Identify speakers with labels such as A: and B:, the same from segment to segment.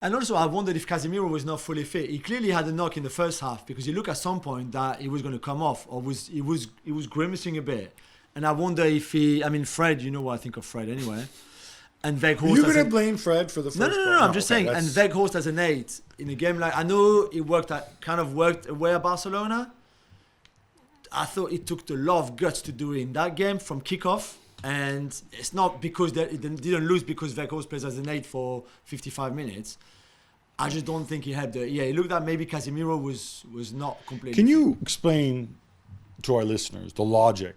A: And also, I wondered if Casemiro was not fully fit. He clearly had a knock in the first half because he looked at some point that he was going to come off, or he was grimacing a bit. And I wonder if Fred, you know what I think of Fred anyway. And Weghorst.
B: You're going to blame Fred for the first goal?
A: No. I'm just saying. And Weghorst as an 8 in a game like, I know it worked away at Barcelona. I thought it took a lot of guts to do it in that game from kickoff. And it's not because it didn't lose because Weghorst plays as an 8 for 55 minutes. I just don't think he had it looked like maybe Casemiro was not completely.
B: Can you explain to our listeners the logic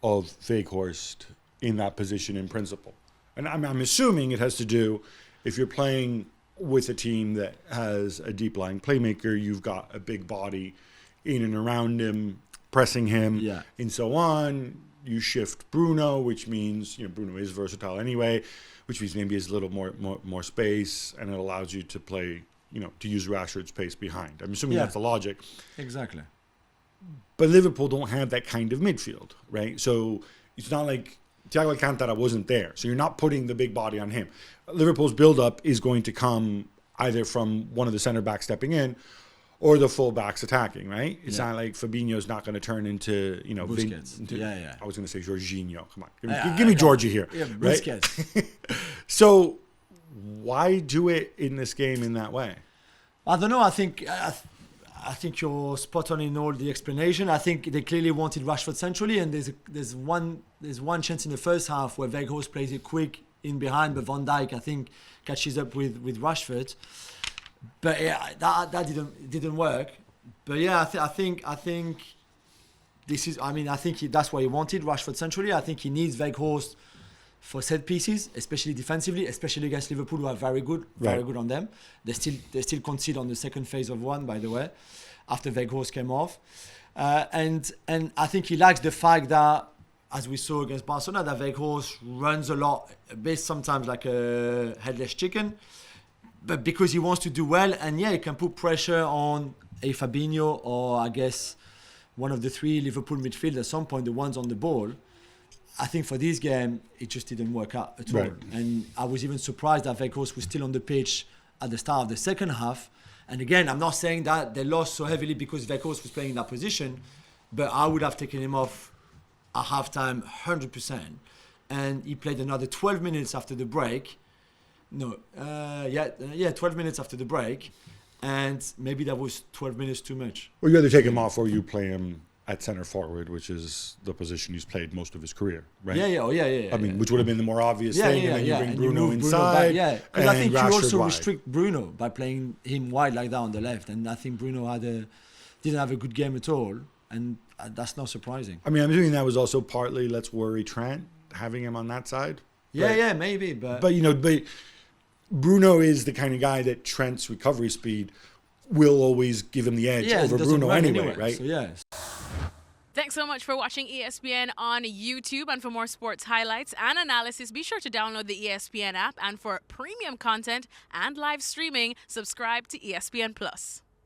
B: of Weghorst in that position in principle? And I'm assuming it has to do, if you're playing with a team that has a deep lying playmaker, you've got a big body in and around him, pressing him, and so on. You shift Bruno, which means Bruno is versatile anyway, which means maybe there's a little more space, and it allows you to play, to use Rashford's pace behind. I'm assuming that's the logic.
A: Exactly.
B: But Liverpool don't have that kind of midfield, right? So it's not like Thiago Alcantara wasn't there, so you're not putting the big body on him. Liverpool's build-up is going to come either from one of the center backs stepping in, or the full-backs attacking, right? It's not like Fabinho's not going to turn into,
A: Busquets.
B: I was going to say Jorginho. Come on. Give me Georgia here. Yeah, right?
A: Busquets.
B: So why do it in this game in that way?
A: I don't know. I think you're spot on in all the explanation. I think they clearly wanted Rashford centrally, and there's one chance in the first half where Weghorst plays it quick in behind, but Van Dijk, I think, catches up with Rashford. But that didn't work. But I think this is. I think that's what he wanted, Rashford centrally. I think he needs Weghorst for set pieces, especially defensively, especially against Liverpool, who are very good on them. They still concede on the second phase of one, by the way, after Weghorst came off. And I think he likes the fact that, as we saw against Barcelona, that Weghorst runs a lot, a bit sometimes like a headless chicken. But because he wants to do well, and he can put pressure on a Fabinho or, I guess, one of the 3 Liverpool midfielders at some point, the ones on the ball. I think for this game, it just didn't work out at all. And I was even surprised that Weghorst was still on the pitch at the start of the second half. And again, I'm not saying that they lost so heavily because Weghorst was playing in that position, but I would have taken him off at halftime 100%. And he played another 12 minutes after the break. 12 minutes after the break, and maybe that was 12 minutes too much.
B: Well, you either take him off or you play him at centre forward, which is the position he's played most of his career, right?
A: I
B: mean, which would have been the more obvious thing, and then you bring Bruno inside.
A: Because I think you also restrict Bruno by playing him wide like that on the left, and I think Bruno didn't have a good game at all, and that's not surprising.
B: I mean, I'm assuming that was also partly let's worry Trent, having him on that side.
A: Maybe, but
B: Bruno is the kind of guy that Trent's recovery speed will always give him the edge over Bruno anyway, right?
A: So,
C: Thanks so much for watching ESPN on YouTube. And for more sports highlights and analysis, be sure to download the ESPN app. And for premium content and live streaming, subscribe to ESPN Plus.